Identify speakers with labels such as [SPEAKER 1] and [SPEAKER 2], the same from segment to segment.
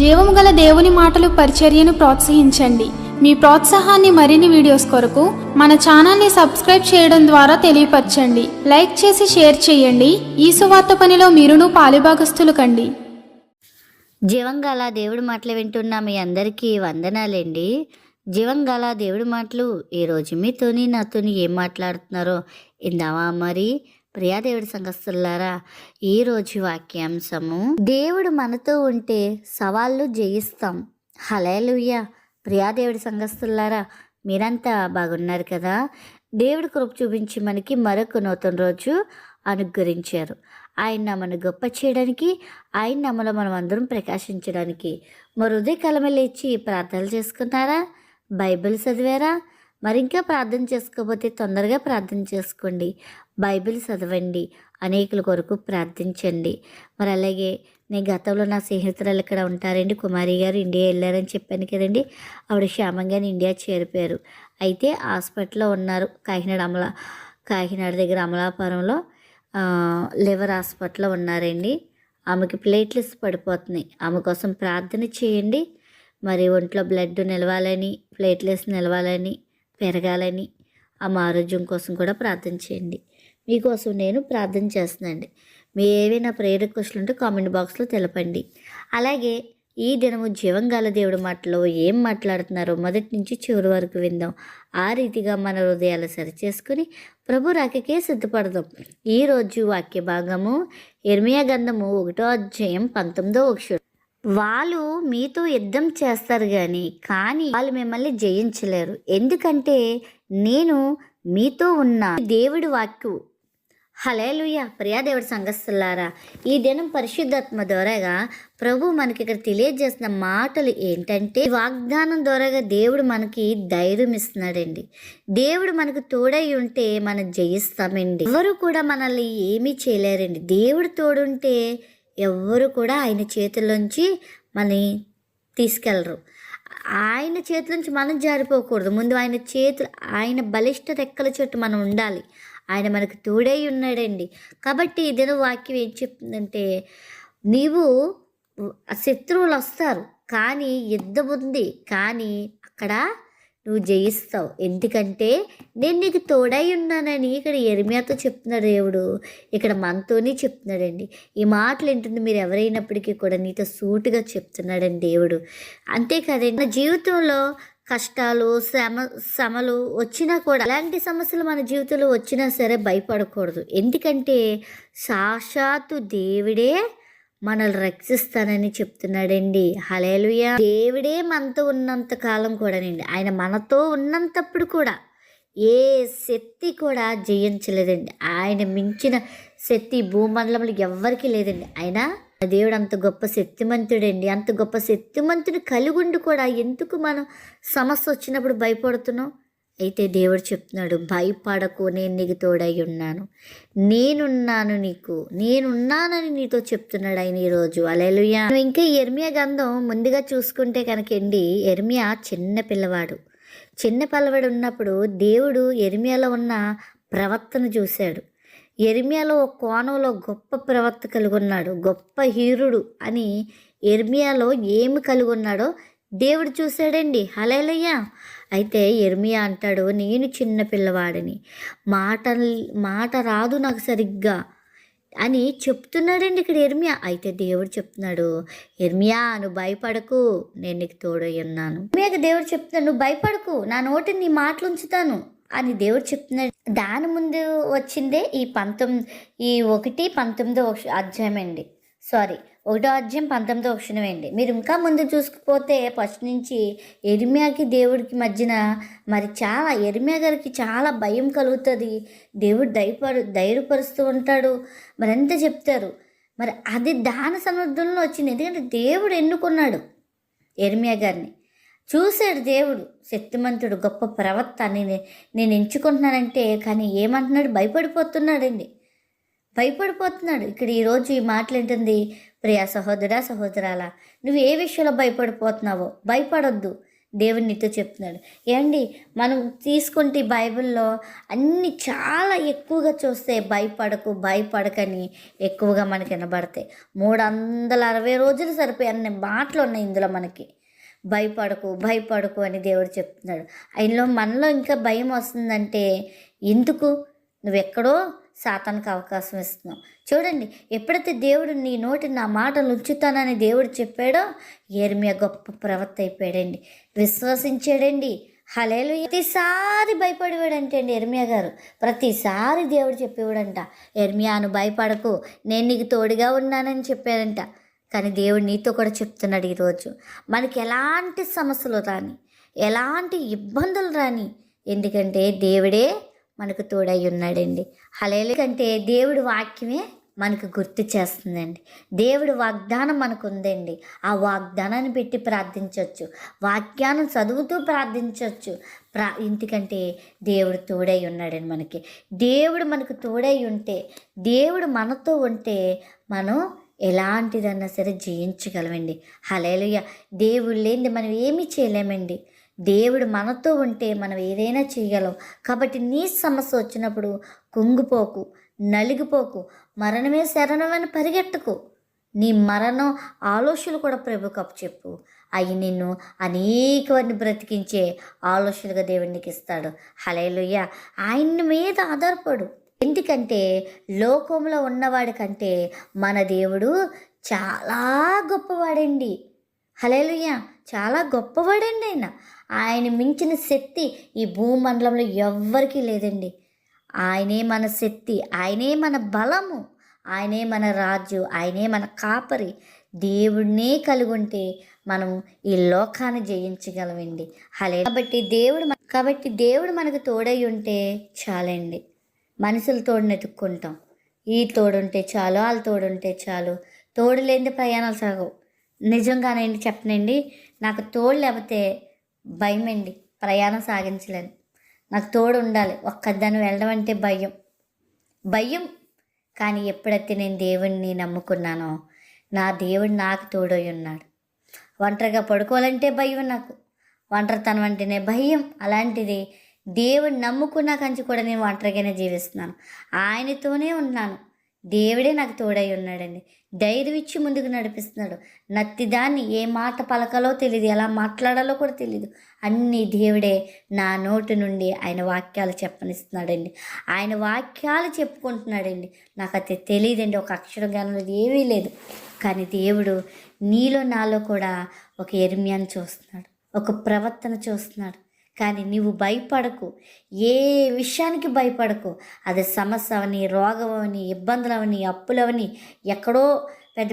[SPEAKER 1] జీవము గల దేవుని మాటలు పరిచర్యను ప్రోత్సహించండి. మీ ప్రోత్సాహాన్ని మరిన్ని వీడియోస్ కొరకు మన ఛానల్ని సబ్స్క్రైబ్ చేయడం ద్వారా తెలియపరచండి. లైక్ చేసి షేర్ చేయండి. ఈ సువార్త పనిలో మీరును పాలుభాగస్తులు కండి.
[SPEAKER 2] జీవంగల దేవుడి మాటలు వింటున్న మీ అందరికీ వందనాలండి. జీవంగల దేవుడి మాటలు ఈరోజు మీతోని నాతోని ఏం మాట్లాడుతున్నారో ఇందామా మరి. ప్రియా దేవుడి సంఘస్థులారా, ఈరోజు వాక్యాంశము, దేవుడు మనతో ఉంటే సవాళ్ళు జయిస్తాం. హల్లెలూయా. ప్రియా దేవుడి సంఘస్థులారా, మీరంతా బాగున్నారు కదా. దేవుడి కృప చూపించి మనకి మరొక నూతన రోజు అనుగ్రహించారు. ఆయన నామను గొప్ప చేయడానికి, ఆయన నామలో మనం అందరం ప్రకాశించడానికి మరి ఉదయకాలమే లేచి ప్రార్థనలు చేసుకున్నారా? బైబిల్ చదివారా? మరి ఇంకా ప్రార్థన చేసుకోకపోతే తొందరగా ప్రార్థన చేసుకోండి. బైబిల్ చదవండి. అనేకుల కొరకు ప్రార్థించండి. మరి అలాగే నేను గతంలో నా స్నేహితురాలు ఇక్కడ ఉంటారండి, కుమారి గారు ఇండియా వెళ్ళారని చెప్పాను కదండి. ఆవిడ క్షేమంగానే ఇండియా చేరిపోయారు. అయితే హాస్పిటల్లో ఉన్నారు. కాకినాడ దగ్గర అమలాపురంలో లివర్ హాస్పిటల్లో ఉన్నారండి. ఆమెకి ప్లేట్లెట్స్ పడిపోతున్నాయి. ఆమె కోసం ప్రార్థన చేయండి. మరి ఒంట్లో బ్లడ్ నిలవాలని, ప్లేట్లెట్స్ నిలవాలని, పెరగాలని, ఆమె ఆరోగ్యం కోసం కూడా ప్రార్థన చేయండి. మీకోసం నేను ప్రార్థన చేస్తున్నానండి. మీ ఏవైనా ప్రేయర్ రిక్వెస్ట్లు ఉంటే కామెంట్ బాక్స్లో తెలపండి. అలాగే ఈ దినము జీవంగాల దేవుడి మాటలో ఏం మాట్లాడుతున్నారో మొదటి నుంచి చివరి వరకు విందాం. ఆ రీతిగా మన హృదయాలు సరిచేసుకుని ప్రభు రాకకే సిద్ధపడదాం. ఈరోజు వాక్య భాగము ఇర్మియా గ్రంథము 1వ అధ్యాయం 19వ వచనం. వాళ్ళు మీతో యుద్ధం చేస్తారు కానీ వాళ్ళు మిమ్మల్ని జయించలేరు, ఎందుకంటే నేను మీతో ఉన్నా. దేవుడి వాక్కు. హల్లెలూయా. ప్రియా దేవుడి సంఘస్థులారా, ఈ దినం పరిశుద్ధాత్మ ద్వారాగా ప్రభు మనకి ఇక్కడ తెలియజేసిన మాటలు ఏంటంటే, వాగ్దానం ద్వారాగా దేవుడు మనకి ధైర్యం ఇస్తున్నాడండి. దేవుడు మనకు తోడై ఉంటే మనం జయిస్తామండి. ఎవరు కూడా మనల్ని ఏమీ చేయలేరండి. దేవుడు తోడుంటే ఎవ్వరు కూడా ఆయన చేతుల్లోంచి మనని తీసుకెళ్ళరు. ఆయన చేతుల మనం జారిపోకూడదు. ముందు ఆయన బలిష్ట రెక్కల చుట్టూ మనం ఉండాలి. ఆయన మనకు తోడై ఉన్నాడండి. కాబట్టి ఇదే వాక్యం ఏం చెప్తుందంటే, నీవు శత్రువులు వస్తారు కానీ యుద్ధం ఉంది, కానీ అక్కడ నువ్వు జయిస్తావు, ఎందుకంటే నేను నీకు తోడై ఉన్నానని ఇక్కడ ఇర్మియాతో చెప్తున్నాడు దేవుడు. ఇక్కడ మనతోనే చెప్తున్నాడండి. ఈ మాటలు ఏంటంటే మీరు ఎవరైనప్పటికీ కూడా నీతో సూటుగా చెప్తున్నాడండి దేవుడు. అంతేకాదండి, మన జీవితంలో కష్టాలు శ్రమలు వచ్చినా కూడా, అలాంటి సమస్యలు మన జీవితంలో వచ్చినా సరే భయపడకూడదు. ఎందుకంటే సాక్షాత్తు దేవుడే మనల్ని రక్షిస్తానని చెప్తున్నాడండి. హల్లెలూయా. దేవుడే మనతో ఉన్నంత కాలం కూడానండి, ఆయన మనతో ఉన్నంతప్పుడు కూడా ఏ శక్తి కూడా జయించలేదండి. ఆయన మించిన శక్తి భూమండలంలో ఎవ్వరికీ లేదండి. ఆయన దేవుడు అంత గొప్ప శక్తిమంతుడండి. అంత గొప్ప శక్తిమంతుని కలిగుండి కూడా ఎందుకు మనం సమస్య వచ్చినప్పుడు భయపడుతున్నాం? అయితే దేవుడు చెప్తున్నాడు, భయపడకు, నేను నీకు తోడై ఉన్నాను, నేనున్నానని నీతో చెప్తున్నాడు ఆయన ఈరోజు. హల్లెలూయా. ఇంకా ఇర్మియా గ్రంథం ముందుగా చూసుకుంటే కనుకండి, ఇర్మియా చిన్న పిల్లవాడు ఉన్నప్పుడు దేవుడు ఇర్మియాలో ఉన్న ప్రవర్తన చూశాడు. ఇర్మియాలో ఒక కోణంలో గొప్ప ప్రవర్తన కలిగి ఉన్నాడు, గొప్ప హీరుడు అని ఇర్మియాలో ఏమి కలిగి ఉన్నాడో దేవుడు చూశాడండి. హల్లెలూయా. అయితే ఇర్మియా అంటాడు, నేను చిన్న పిల్లవాడిని, మాట రాదు నాకు సరిగ్గా అని చెప్తున్నాడండి ఇక్కడ ఇర్మియా. అయితే దేవుడు చెప్తున్నాడు, ఇర్మియా నువ్వు భయపడకు, నేను నీకు తోడై ఉన్నాను. ఇర్మియాకి దేవుడు చెప్తున్నాడు, నువ్వు భయపడకు, నా నోటిని నీ మాటలు ఉంచుతాను అని దేవుడు చెప్తున్నాడు. దాని ముందు వచ్చిందే ఈ 19వ అధ్యాయం అండి. 1వ అధ్యాయం 19వ వచనం అండి. మీరు ఇంకా ముందు చూసుకుపోతే ఫస్ట్ నుంచి ఇర్మియాకి దేవుడికి మధ్యన మరి చాలా, ఇర్మియా గారికి చాలా భయం కలుగుతుంది. దేవుడు ధైర్యపరుస్తూ ఉంటాడు. మరి ఎంత చెప్తారు. మరి అది దాని సముద్రంలో వచ్చింది. ఎందుకంటే దేవుడు ఎన్నుకున్నాడు ఇర్మియా గారిని. చూశాడు దేవుడు, శక్తిమంతుడు, గొప్ప ప్రవక్త నేను ఎంచుకుంటున్నానంటే, కానీ ఏమంటున్నాడు? భయపడిపోతున్నాడు. ఇక్కడ ఈరోజు ఈ మాటలు ఏంటుంది? ప్రియా సహోదరుడా, సహోదరాలా, నువ్వు ఏ విషయంలో భయపడిపోతున్నావో భయపడొద్దు. దేవుడు నీతో చెప్తున్నాడు. ఏమండి, మనం తీసుకుంటే ఈ బైబిల్లో అన్నీ చాలా ఎక్కువగా చూస్తే భయపడకని ఎక్కువగా మనకి వినబడతాయి. 360 రోజులు సరిపోయి అన్ని మాటలు ఉన్నాయి ఇందులో మనకి. భయపడకు అని దేవుడు చెప్తున్నాడు. మనలో ఇంకా భయం వస్తుందంటే ఎందుకు? నువ్వెక్కడో సాతానికి అవకాశం ఇస్తున్నావు. చూడండి, ఎప్పుడైతే దేవుడు నీ నోటి నా మాటలు ఉంచుతానని దేవుడు చెప్పాడో యిర్మీయా గొప్ప ప్రవక్త అయిపోయాడండి, విశ్వసించాడండి. హల్లెలూయా. ప్రతిసారి భయపడేవాడంటే అండి యిర్మీయా గారు, ప్రతిసారి దేవుడు చెప్పేవాడంట, యిర్మీయా నువ్వు భయపడకు, నేను నీకు తోడుగా ఉన్నానని చెప్పాడంట. కానీ దేవుడు నీతో కూడా చెప్తున్నాడు ఈరోజు, మనకి ఎలాంటి సమస్యలు రాని, ఎలాంటి ఇబ్బందులు రాని, ఎందుకంటే దేవుడే మనకు తోడై ఉన్నాడండి. హల్లెలూయా. కంటే దేవుడి వాక్యమే మనకు గుర్తు చేస్తుందండి. దేవుడి వాగ్దానం మనకు ఉందండి. ఆ వాగ్దానాన్ని పెట్టి ప్రార్థించవచ్చు, వాక్యాన్ని చదువుతూ ప్రార్థించవచ్చు. ఎందుకంటే దేవుడు తోడై ఉన్నాడండి మనకి. దేవుడు మనకు తోడై ఉంటే, దేవుడు మనతో ఉంటే మనం ఎలాంటిదన్నా సరే జయించగలమండి. హల్లెలూయా. దేవుడు లేనిది మనం ఏమీ చేయలేమండి. దేవుడు మనతో ఉంటే మనం ఏదైనా చేయగలం. కాబట్టి నీ సమస్య వచ్చినప్పుడు కుంగిపోకు, నలిగిపోకు, మరణమే శరణమని పరిగెట్టకు. నీ మరణం ఆలోచనలు కూడా ప్రభుకు అప్పచెప్పు. అవి నిన్ను అనేకవారిని బ్రతికించే ఆలోచనలుగా దేవునికి ఇస్తాడు. హల్లెలూయా. ఆయన మీద ఆధారపడు. ఎందుకంటే లోకంలో ఉన్నవాడి కంటే మన దేవుడు చాలా గొప్పవాడండి. హల్లెలూయా. చాలా గొప్పవాడండి ఆయన మించిన శక్తి ఈ భూమండలంలో ఎవ్వరికీ లేదండి. ఆయనే మన శక్తి, ఆయనే మన బలము, ఆయనే మన రాజు, ఆయనే మన కాపరి. దేవుడినే కలిగి ఉంటే మనం ఈ లోకాన్ని జయించగలమండి. హల్లెలూయా. కాబట్టి దేవుడు మనకు తోడై ఉంటే చాలండి. మనుషుల తోడుని ఎత్తుక్కుంటాం, ఈ తోడుంటే చాలు, వాళ్ళ తోడుంటే చాలు. తోడు లేని ప్రయాణాలు సాగవు. నిజంగానండి చెప్పనండి, నాకు తోడు లేకపోతే భయమండి, ప్రయాణం సాగించలేను. నాకు తోడు ఉండాలి. ఒక్కదాన్ని వెళ్ళడం అంటే భయం. కానీ ఎప్పుడైతే నేను దేవుడిని నమ్ముకున్నానో నా దేవుడు నాకు తోడై ఉన్నాడు. ఒంటరిగా పడుకోవాలంటే భయం, నాకు ఒంటరితనం అంటేనే భయం. అలాంటిది దేవుడు నమ్ముకున్న కంచి కూడా నేను ఒంటరిగానే జీవిస్తున్నాను, ఆయనతోనే ఉన్నాను. దేవుడే నాకు తోడై ఉన్నాడండి. ధైర్యం ఇచ్చి ముందుకు నడిపిస్తున్నాడు. నత్తిదాన్ని ఏ మాట పలకాలో తెలియదు, ఎలా మాట్లాడాలో కూడా తెలియదు. అన్నీ దేవుడే నా నోటి నుండి ఆయన వాక్యాలు చెప్పనిస్తున్నాడండి. ఆయన వాక్యాలు చెప్పుకుంటున్నాడండి. నాకు అది తెలియదండి, ఒక అక్షరం జ్ఞానం ఏమీ లేదు. కానీ దేవుడు నీలో నాలో కూడా ఒక యిర్మీయాను చూస్తున్నాడు, ఒక ప్రవర్తన చూస్తున్నాడు. కానీ నీవు భయపడకు, ఏ విషయానికి భయపడకు. అది సమస్య అవని, రోగం అవని, ఇబ్బందులు అవని, అప్పులవని, ఎక్కడో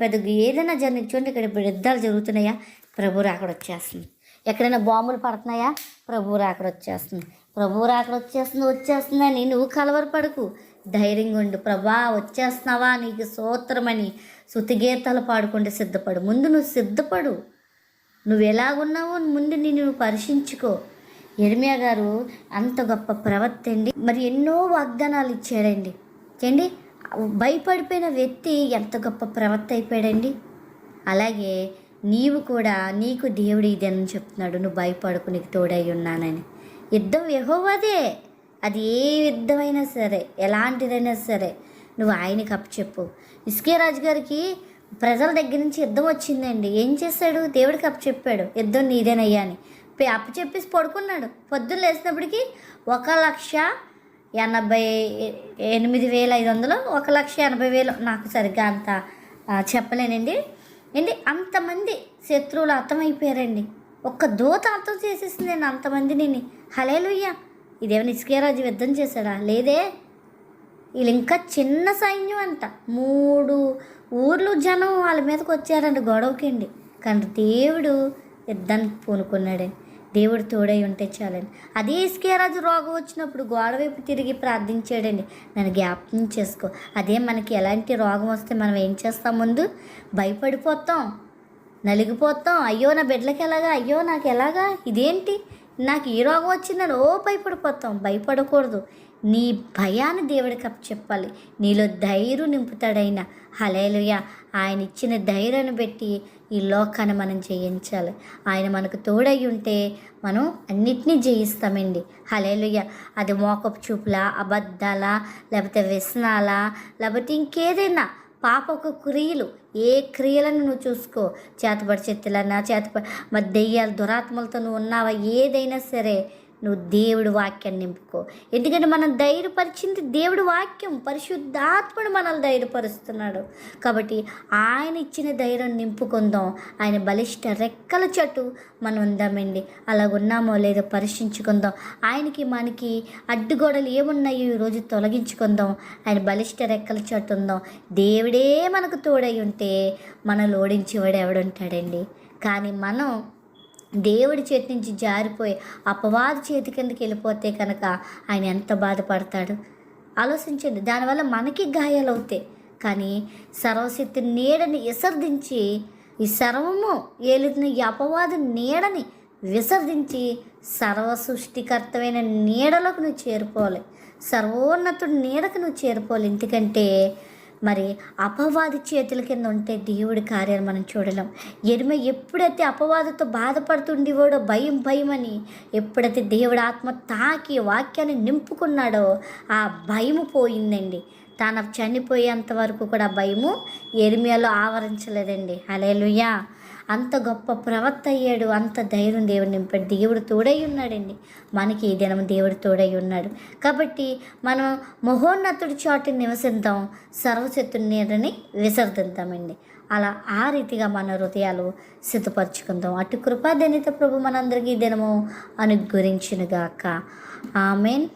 [SPEAKER 2] పెద్ద ఏదైనా చూడండి, ఇక్కడ యుద్ధాలు జరుగుతున్నాయా, ప్రభు రాకడ వచ్చేస్తుంది. ఎక్కడైనా బాంబులు పడుతున్నాయా, ప్రభు రాకడ వచ్చేస్తుంది. ప్రభు రాకడ వచ్చేస్తుందని నువ్వు కలవరపడకు, ధైర్యంగా ఉండు. ప్రభా వచ్చేస్తున్నావా, నీకు స్తోత్రమని స్తుతిగీతాలు పాడుకుంటే సిద్ధపడు. ముందు నువ్వు సిద్ధపడు. నువ్వు ఎలాగున్నావో ముందు నువ్వు పరీక్షించుకో. యిర్మీయా గారు అంత గొప్ప ప్రవక్త అండి. మరి ఎన్నో వాగ్దానాలు ఇచ్చాడండి. ఏంటి, భయపడిపోయిన వ్యక్తి ఎంత గొప్ప ప్రవక్త అయిపోయాడండి. అలాగే నీవు కూడా, నీకు దేవుడు ఇదని చెప్తున్నాడు, నువ్వు భయపడకు, నీకు తోడై ఉన్నానని. యుద్ధం యెహోవాదే. అది ఏ యుద్ధమైనా సరే, ఎలాంటిదైనా సరే నువ్వు ఆయనకి అప్పచెప్పు. హిజ్కియా రాజు గారికి ప్రజల దగ్గర నుంచి యుద్ధం వచ్చిందండి. ఏం చేశాడు? దేవుడికి అప్పచెప్పాడు, యుద్ధం నీదేనయ్యా అని. అప్పచెప్పేసి పడుకున్నాడు. పొద్దున్న లేచినప్పటికీ 1,88,500, 1,80,000, నాకు సరిగ్గా అంత చెప్పలేనండి. అంతమంది శత్రువులు అంతమైపోయారండి. ఒక్క దూత అంతం చేసేసిందండి అంతమందిని. హల్లెలూయా. ఇదేమైనా హిజ్కియా రాజు యుద్ధం చేశాడా? లేదే. వీళ్ళు ఇంకా చిన్న సైన్యం అంట, 3 ఊర్లు జనం వాళ్ళ మీదకి వచ్చారండి గొడవకండి. కానీ దేవుడు యుద్ధానికి పూనుకున్నాడండి. దేవుడు తోడై ఉంటే చాలండి. అదే హిజ్కియా రాజు రోగం వచ్చినప్పుడు గోడ వైపు తిరిగి ప్రార్థించాడండి, నన్ను జ్ఞాపకం చేసుకో. అదే మనకి ఎలాంటి రోగం వస్తే మనం ఏం చేస్తాం? ముందు భయపడిపోతాం, నలిగిపోతాం. అయ్యో నా బిడ్డలకి ఎలాగా, అయ్యో నాకు ఎలాగా, ఇదేంటి నాకు ఈ రోగం వచ్చిందని భయపడిపోతాం. భయపడకూడదు. నీ భయాన్ని దేవుడికి చెప్పాలి. నీలో ధైర్యం నింపుతాడైన. హల్లెలూయా. ఆయన ఇచ్చిన ధైర్యాన్ని బట్టి ఈ లోకాన్ని మనం జయించాలి. ఆయన మనకు తోడై ఉంటే మనం అన్నిటినీ జయిస్తామండి. హల్లెలూయా. అది మోకపు చూపులా, అబద్ధాలా, లేకపోతే వ్యసనాలా, లేకపోతే ఇంకేదైనా పాపకు క్రియలు, ఏ క్రియలను నువ్వు చూసుకో, చేతబడి చెత్తులన్నా, మరి దెయ్యాలు, దురాత్మలతో నువ్వు ఉన్నావా, ఏదైనా సరే నువ్వు దేవుడి వాక్యాన్ని నింపుకో. ఎందుకంటే మనం ధైర్యపరిచింది దేవుడి వాక్యం, పరిశుద్ధాత్ముడు మనల్ని ధైర్యపరుస్తున్నాడు. కాబట్టి ఆయన ఇచ్చిన ధైర్యం నింపుకుందాం. ఆయన బలిష్ట రెక్కల చట్టు మనం ఉందామండి. అలాగున్నామో లేదో పరీక్షించుకుందాం. ఆయనకి మనకి అడ్డుగోడలు ఏమున్నాయో ఈరోజు తొలగించుకుందాం. ఆయన బలిష్ట రెక్కల చట్టు ఉందాం. దేవుడే మనకు తోడై ఉంటే మనల్ని ఓడించేవాడు ఎవడుంటాడండి? కానీ మనం దేవుడి చేతి నుంచి జారిపోయి అపవాది చేతి కిందకి వెళ్ళిపోతే కనుక ఆయన ఎంత బాధపడతాడు ఆలోచించండి. దానివల్ల మనకి గాయాలవుతాయి. కానీ సర్వశక్తి నీడని విసర్జించి, ఈ సర్వము ఏలుతున్న ఈ అపవాది నీడని విసర్జించి సర్వ సృష్టికర్తమైన నీడలోకి నువ్వు చేరుకోవాలి. సర్వోన్నతుడి నీడకు నువ్వు చేరుకోవాలి. ఎందుకంటే మరి అపవాది చేతుల కింద ఉంటే దేవుడి కార్యాలు మనం చూడలేం. ఎరిమె ఎప్పుడైతే అపవాదితో బాధపడుతుండేవాడో భయం అని, ఎప్పుడైతే దేవుడి ఆత్మ తాకి వాక్యాన్ని నింపుకున్నాడో ఆ భయము పోయిందండి. తాను చనిపోయేంత వరకు కూడా భయము ఎరిమియాలో ఆవరించలేదండి. హల్లెలూయా. అంత గొప్ప ప్రవక్త అయ్యాడు. అంత ధైర్యం దేవుడు నింపాడు. దేవుడు తోడై ఉన్నాడండి. మనకి ఈ దినం దేవుడు తోడై ఉన్నాడు. కాబట్టి మనం మహోన్నతుడి చాటు నివసిద్దాం, సర్వశక్తుని నీడని విసర్జిద్దామండి. అలా ఆ రీతిగా మన హృదయాలు సిద్ధపరచుకుందాం. అటు కృపాధన్యత ప్రభు మనందరికీ ఈ దినము అనుగ్రహించునుగాక. ఆమేన్.